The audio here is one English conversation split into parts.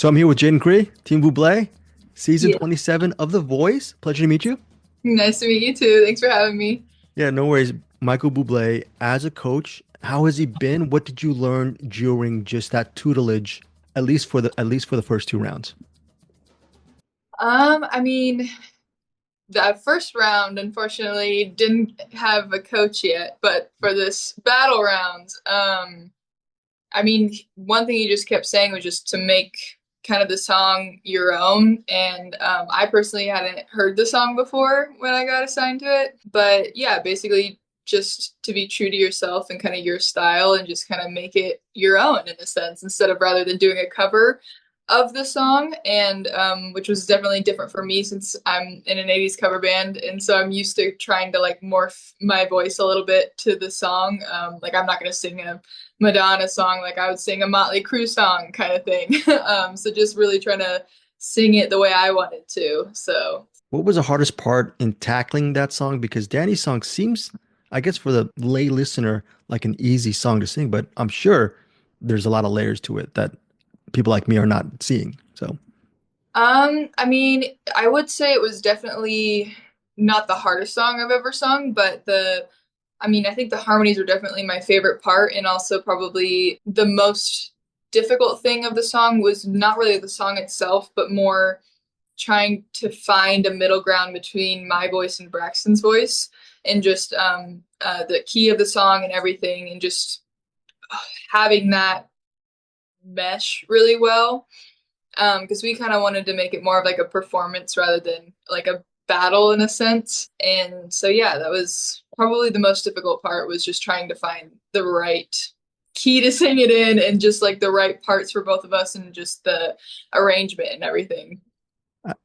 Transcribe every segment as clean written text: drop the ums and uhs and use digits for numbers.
So I'm here with Jadyn Cree, Team Bublé, season Yeah. 27 of The Voice. Pleasure to meet you. Nice to meet you too. Thanks for having me. Yeah, no worries. Michael Bublé, as a coach, how has he been? What did you learn during just that tutelage, at least for the first two rounds? I mean, that first round, unfortunately, didn't have a coach yet, but for this battle rounds, I mean, one thing he just kept saying was just to make kind of the song your own. And I personally hadn't heard the song before when I got assigned to it. But yeah, basically just to be true to yourself and kind of your style and just kind of make it your own in a sense, instead of rather than doing a cover of the song. And which was definitely different for me since I'm in an 80s cover band. And so I'm used to trying to like morph my voice a little bit to the song. Like I'm not going to sing a Madonna song like I would sing a Motley Crue song kind of thing. So just really trying to sing it the way I wanted to. So What was the hardest part in tackling that song? Because Danny's song seems, I guess, for the lay listener, like an easy song to sing, but I'm sure there's a lot of layers to it that people like me are not seeing. So, I mean, I would say it was definitely not the hardest song I've ever sung, but I mean, I think the harmonies were definitely my favorite part, and also probably the most difficult thing of the song was not really the song itself, but more trying to find a middle ground between my voice and Braxton's voice, and just the key of the song and everything, and just having that mesh really well. Because we kind of wanted to make it more of like a performance rather than like a battle in a sense. And so yeah, that was probably the most difficult part, was just trying to find the right key to sing it in and just like the right parts for both of us and just the arrangement and everything.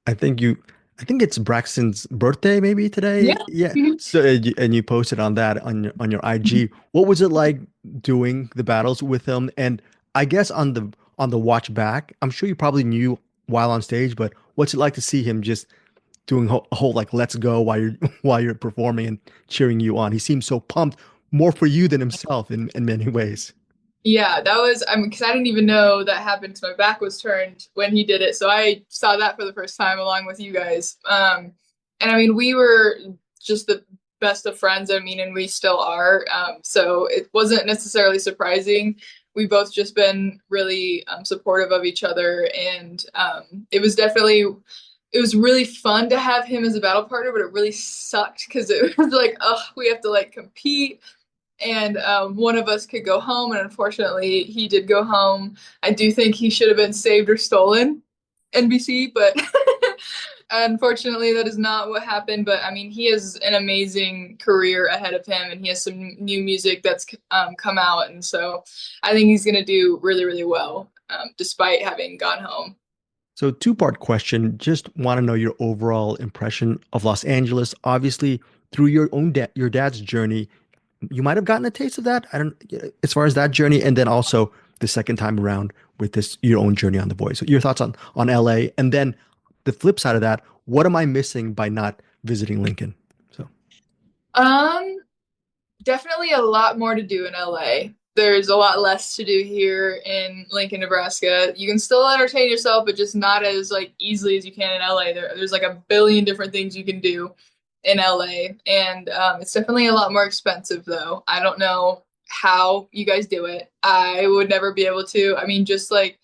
I think I think it's Braxton's birthday maybe today. Yeah. Yeah. Mhm. So and you posted on that on your IG. What was it like doing the battles with him? And I guess on the watch back, I'm sure you probably knew while on stage, but what's it like to see him just doing a whole like "Let's go" while you're while you're performing and cheering you on? He seems so pumped, more for you than himself in many ways. Yeah, that was, I mean, because I didn't even know that happened because my back was turned when he did it. So I saw that for the first time along with you guys. And I mean, we were just the best of friends. I mean, and we still are. So it wasn't necessarily surprising. We both just been really supportive of each other. And it was definitely, it was really fun to have him as a battle partner, but it really sucked because it was like, oh, we have to like compete, and one of us could go home, and unfortunately he did go home. I do think he should have been saved or stolen, NBC, but unfortunately that is not what happened. But I mean, he has an amazing career ahead of him, and he has some new music that's come out, and so I think he's going to do really, really well, despite having gone home. So, two-part question. Just want to know your overall impression of Los Angeles. Obviously, through your dad's journey, you might have gotten a taste of that. I don't, as far as that journey, and then also the second time around with this your own journey on The Voice. So, your thoughts on LA, and then the flip side of that. What am I missing by not visiting Lincoln? So, Um, Definitely a lot more to do in LA. There's a lot less to do here in Lincoln, Nebraska. You can still entertain yourself, but just not as like easily as you can in LA. There's like a billion different things you can do in LA, and it's definitely a lot more expensive though. I don't know how you guys do it. I would never be able to. I mean, just like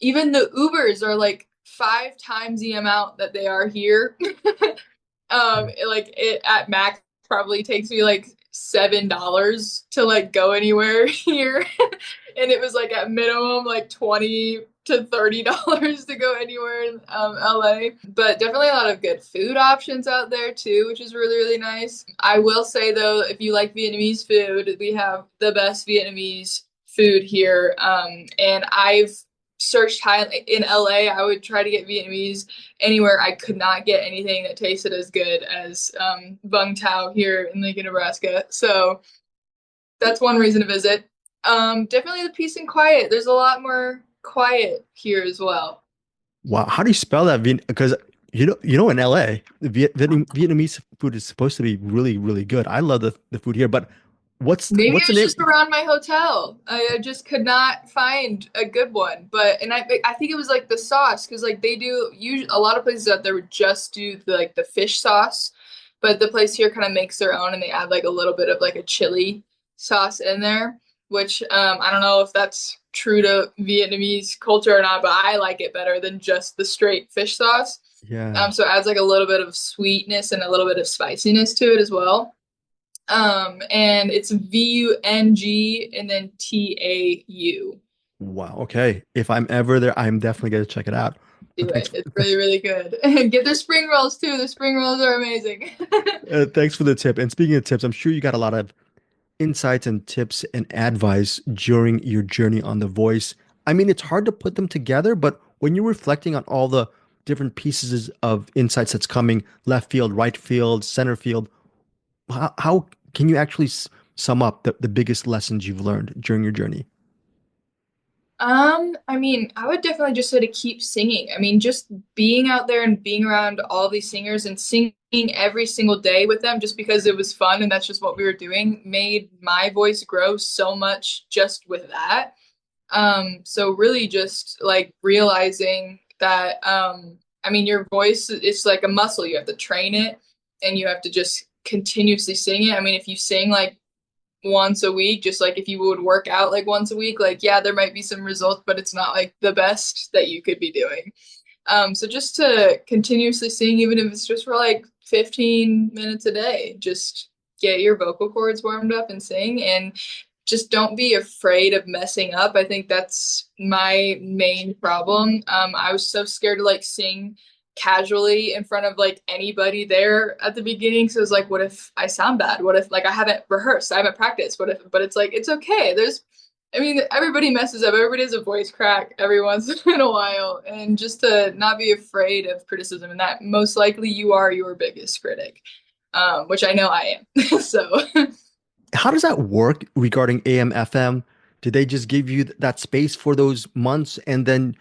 even the Ubers are like five times the amount that they are here. Like it at max probably takes me like $7 to like go anywhere here. And it was like at minimum like 20 to $30 to go anywhere in LA. But definitely a lot of good food options out there too, which is really, really nice. I will say though, if you like Vietnamese food, we have the best Vietnamese food here. And I've searched high in LA. I would try to get Vietnamese anywhere. I could not get anything that tasted as good as Bung Tao here in Lincoln, Nebraska. So that's one reason to visit. Definitely the peace and quiet. There's a lot more quiet here as well. wow, how do you spell that? Because in LA, Vietnamese food is supposed to be really, really good. I love the food here, but Maybe it what's the was just name? around my hotel. I just could not find a good one. But and I think it was like the sauce because like they do usually a lot of places out there would just do the fish sauce, but the place here kind of makes their own and they add like a little bit of like a chili sauce in there, which I don't know if that's true to Vietnamese culture or not, but I like it better than just the straight fish sauce. Yeah. So it adds like a little bit of sweetness and a little bit of spiciness to it as well. And it's VUNG and then TAU. Wow. Okay. If I'm ever there, I'm definitely going to check it out. Do Thanks it. for, It's really, really good. And get their spring rolls too. The spring rolls are amazing. thanks for the tip. And speaking of tips, I'm sure you got a lot of insights and tips and advice during your journey on The Voice. I mean, it's hard to put them together, but when you're reflecting on all the different pieces of insights that's coming, left field, right field, center field, how can you actually sum up the biggest lessons you've learned during your journey? I mean, I would definitely just say to keep singing. I mean, just being out there and being around all these singers and singing every single day with them just because it was fun and that's just what we were doing made my voice grow so much just with that. So really just like realizing that I mean your voice it's like a muscle. You have to train it and you have to just continuously sing it. I mean, if you sing like once a week, just like if you would work out like once a week, like yeah, there might be some results, but it's not like the best that you could be doing. So just to continuously sing, even if it's just for like 15 minutes a day, just get your vocal cords warmed up and sing and just don't be afraid of messing up. I think that's my main problem. I was so scared to like sing casually in front of like anybody there at the beginning. So it was like, what if I sound bad? What if like I haven't rehearsed? I haven't practiced? What if, but it's like, it's okay. I mean, everybody messes up. Everybody has a voice crack every once in a while. And just to not be afraid of criticism and that most likely you are your biggest critic, which I know I am. So. How does that work regarding AM, FM? Did they just give you that space for those months and then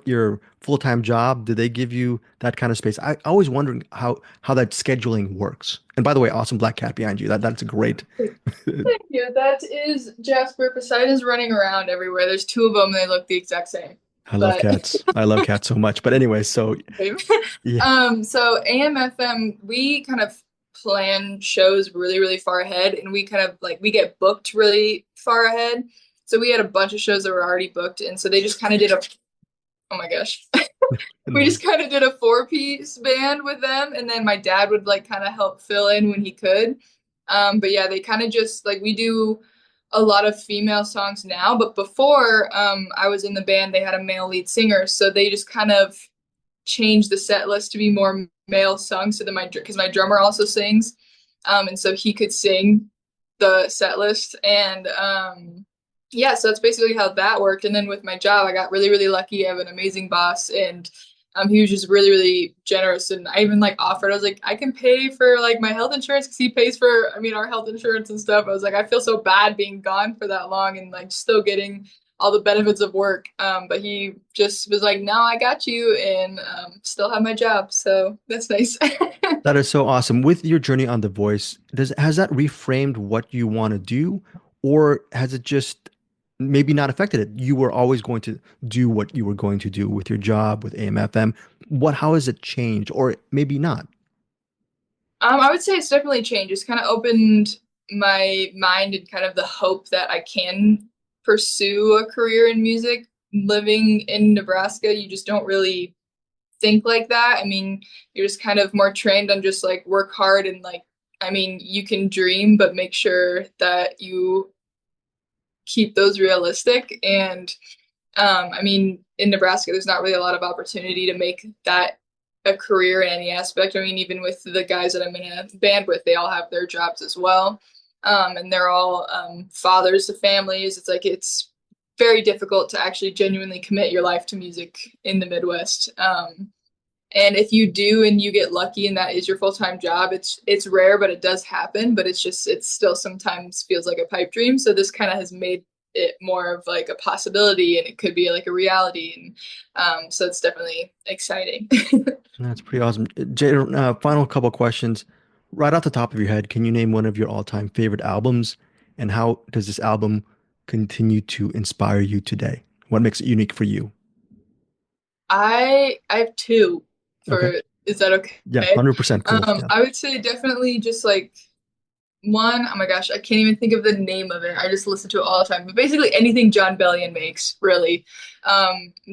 your full-time job, did they give you that kind of space? I always wondering how that scheduling works. And by the way, awesome black cat behind you. That's a great. Yeah, that is Jasper. Poseidon's running around everywhere. There's two of them. They look the exact same. I love But cats. I love cats so much. But anyway, so yeah. so AM FM, we kind of plan shows really, really far ahead, and we kind of like we get booked really far ahead. So we had a bunch of shows that were already booked, and so they just kind of did a oh my gosh. We No. just kind of did a four-piece band with them, and then my dad would like kind of help fill in when he could. But yeah, they kind of just like we do a lot of female songs now, but before I was in the band, they had a male lead singer, so they just kind of changed the set list to be more male songs. So that because my drummer also sings, and so he could sing the set list, and yeah, so that's basically how that worked. And then with my job, I got really, really lucky. I have an amazing boss, and he was just really, really generous. And I even like offered, I was like, I can pay for like my health insurance because he pays for, I mean, our health insurance and stuff. I was like, I feel so bad being gone for that long and like still getting all the benefits of work. But he just was like, no, I got you, and still have my job. So that's nice. That is so awesome. With your journey on The Voice, has that reframed what you want to do, or has it just maybe not affected it? You were always going to do what you were going to do with your job, with AM/FM. How has it changed, or maybe not? I would say it's definitely changed. It's kind of opened my mind and kind of the hope that I can pursue a career in music. Living in Nebraska, you just don't really think like that. I mean, you're just kind of more trained on just like work hard and like, I mean, you can dream, but make sure that you keep those realistic. And I mean, in Nebraska, there's not really a lot of opportunity to make that a career in any aspect. I mean, even with the guys that I'm in a band with, they all have their jobs as well. And they're all fathers to families. It's like it's very difficult to actually genuinely commit your life to music in the Midwest. And if you do and you get lucky and that is your full-time job, it's rare, but it does happen. But it's still sometimes feels like a pipe dream. So this kind of has made it more of like a possibility, and it could be like a reality. And so it's definitely exciting. That's pretty awesome. Jay, final couple questions. Right off the top of your head, can you name one of your all-time favorite albums? And how does this album continue to inspire you today? What makes it unique for you? I have two Okay. for, is that Yeah, okay? 100% cool. Yeah. I would say definitely just like one, oh my gosh, I can't even think of the name of it. I just listen to it all the time. But basically anything John Bellion makes, really.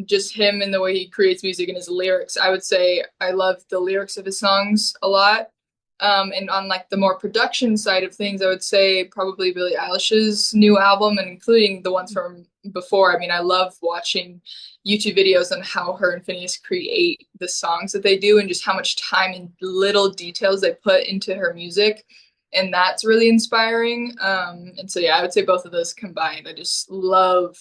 Just him and the way he creates music and his lyrics. I would say I love the lyrics of his songs a lot. And on like the more production side of things, I would say probably Billie Eilish's new album and including the ones from before. I mean, I love watching YouTube videos on how her and Phineas create the songs that they do and just how much time and little details they put into her music. And that's really inspiring. And so, yeah, I would say both of those combined. I just love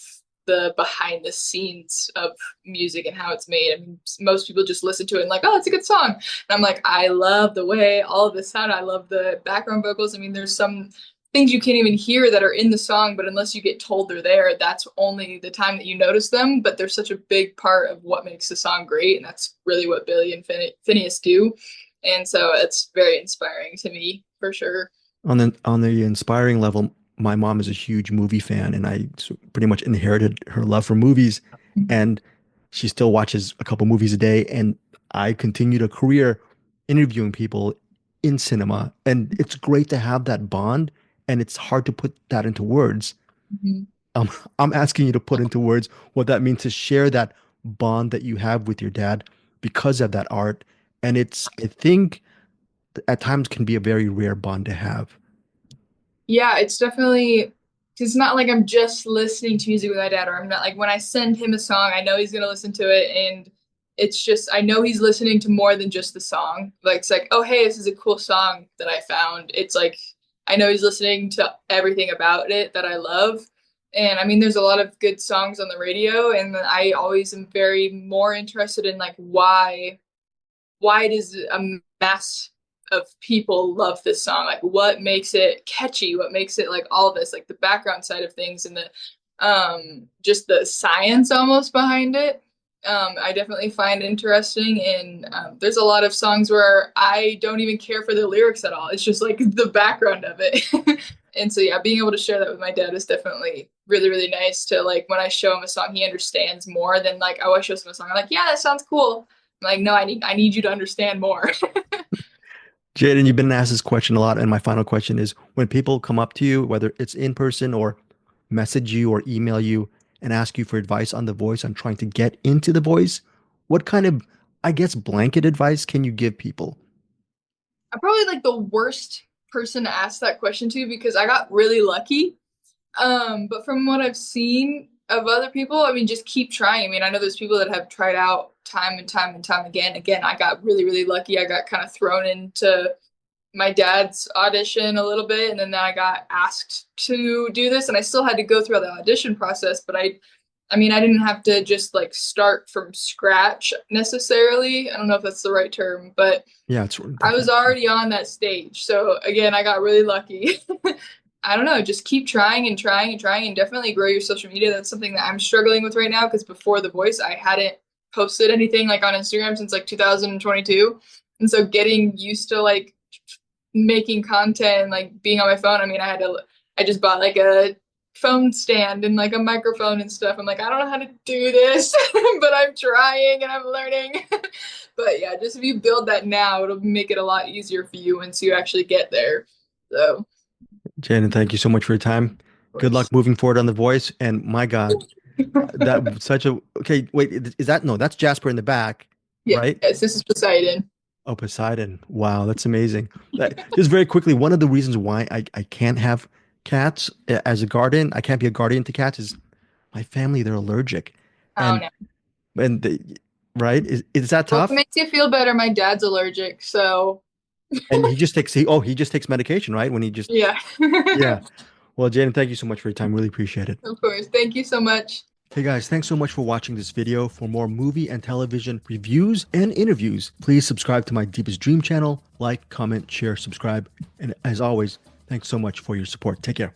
the behind the scenes of music and how it's made. I mean, most people just listen to it and like, oh, it's a good song. And I'm like, I love the way all of this sound. I love the background vocals. I mean, there's some things you can't even hear that are in the song, but unless you get told they're there, that's only the time that you notice them. But they're such a big part of what makes the song great. And that's really what Billie and Phineas do. And so it's very inspiring to me for sure. On the inspiring level, my mom is a huge movie fan, and pretty much inherited her love for movies, and she still watches a couple movies a day, and I continued a career interviewing people in cinema, and it's great to have that bond, and it's hard to put that into words. Mhm. Um, I'm asking you to put into words what that means to share that bond that you have with your dad because of that art, and I think, at times can be a very rare bond to have. Yeah, it's definitely, it's not like I'm just listening to music with my dad, or I'm not like when I send him a song, I know he's gonna listen to it, and it's just I know he's listening to more than just the song. Like it's like, oh hey, this is a cool song that I found. It's like I know he's listening to everything about it that I love. And I mean, there's a lot of good songs on the radio, and I always am very more interested in like why does a mass of people love this song? Like what makes it catchy? What makes it like all this, like the background side of things and the just the science almost behind it. I definitely find interesting and there's a lot of songs where I don't even care for the lyrics at all. It's just like the background of it. And so yeah, being able to share that with my dad is definitely really, really nice to like when I show him a song, he understands more than like, oh, I show him a song. I'm like, yeah, that sounds cool. I'm like, no, I need you to understand more. Jaden, you've been asked this question a lot, and my final question is: when people come up to you, whether it's in person or message you or email you, and ask you for advice on the voice, on trying to get into the voice, what kind of, I guess, blanket advice can you give people? I'm probably like the worst person to ask that question to because I got really lucky. But from what I've seen of other people, I mean, just keep trying. I mean, I know there's people that have tried out time and time and time again. Again, I got really, really lucky. I got kind of thrown into my dad's audition a little bit, and then I got asked to do this, and I still had to go through the audition process, but I mean, I didn't have to just like start from scratch necessarily. I don't know if that's the right term, but Yeah, it's I was definitely. already on that stage. So again, I got really lucky. I don't know, just keep trying and trying and trying and definitely grow your social media. That's something that I'm struggling with right now because before The Voice, I hadn't posted anything like on Instagram since like 2022. And so getting used to like making content and like being on my phone, I mean, I just bought like a phone stand and like a microphone and stuff. I'm like, I don't know how to do this, but I'm trying and I'm learning. But yeah, just if you build that now, it'll make it a lot easier for you once you actually get there. So, of Jaden, thank you so much for your time. Good luck course. moving forward on the voice. And my God, that such a okay. Wait, is that no? That's Jasper in the back, Yes, right? this is Poseidon. Oh, Poseidon. Wow, that's amazing. Just very quickly, one of the reasons why I can't have cats as a guardian, I can't be a guardian to cats is my family, they're allergic. Oh And no. and right? Is that Well, if it tough? makes you feel better, my dad's allergic, so And he just takes medication, right? When he just yeah. yeah. Well, Jaden, thank you so much for your time. Really appreciate it. Of course. Thank you so much. Hey guys, thanks so much for watching this video. For more movie and television reviews and interviews, please subscribe to my Deepest Dream channel. Like, comment, share, subscribe. And as always, thanks so much for your support. Take care.